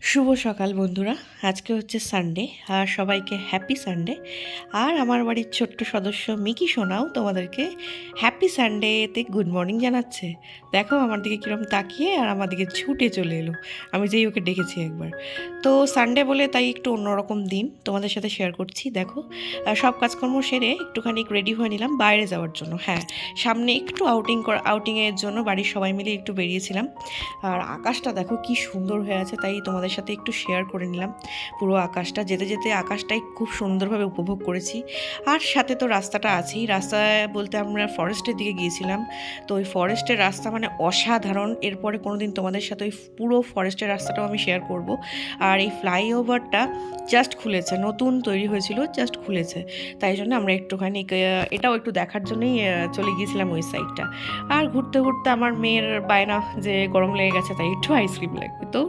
শুভ সকাল বন্ধুরা। আজকে হচ্ছে সানডে, আর সবাইকে হ্যাপি সানডে। আর আমার বাড়ির ছোট্ট সদস্য মিকি সোনাও তোমাদেরকে হ্যাপি সানডেতে গুড মর্নিং জানাচ্ছে। দেখো আমার দিকে কীরকম তাকিয়ে আর আমার দিকে ছুটে চলে এলো, আমি যেই ওকে ডেকেছি একবার। তো সানডে বলে তাই একটু অন্যরকম দিন তোমাদের সাথে শেয়ার করছি। দেখো সব কাজকর্ম সেরে একটুখানি রেডি হয়ে নিলাম বাইরে যাওয়ার জন্য। হ্যাঁ, সামনে একটু আউটিংয়ের জন্য বাড়ির সবাই মিলে একটু বেরিয়েছিলাম। আর আকাশটা দেখো কি সুন্দর হয়ে আছে, তাই তোমাদের সাথে একটু শেয়ার করে নিলাম পুরো আকাশটা। যেতে যেতে আকাশটাই খুব সুন্দরভাবে উপভোগ করেছি। আর সাথে তো রাস্তাটা আছেই, রাস্তায় বলতে আমরা ফরেস্টের দিকে গিয়েছিলাম। তো ওই ফরেস্টের রাস্তা মানে অসাধারণ। এরপরে কোনো দিন তোমাদের সাথে ওই পুরো ফরেস্টের রাস্তাটাও আমি শেয়ার করব। আর এই ফ্লাইওভারটা জাস্ট খুলেছে, নতুন তৈরি হয়েছিল, জাস্ট খুলেছে। তাই জন্য আমরা একটুখানি এটাও একটু দেখার জন্যই চলে গিয়েছিলাম ওই সাইডটা। আর ঘুরতে ঘুরতে আমার মেয়ের বায়না যে গরম লেগে গেছে, তাই একটু আইসক্রিম লাগবে, তো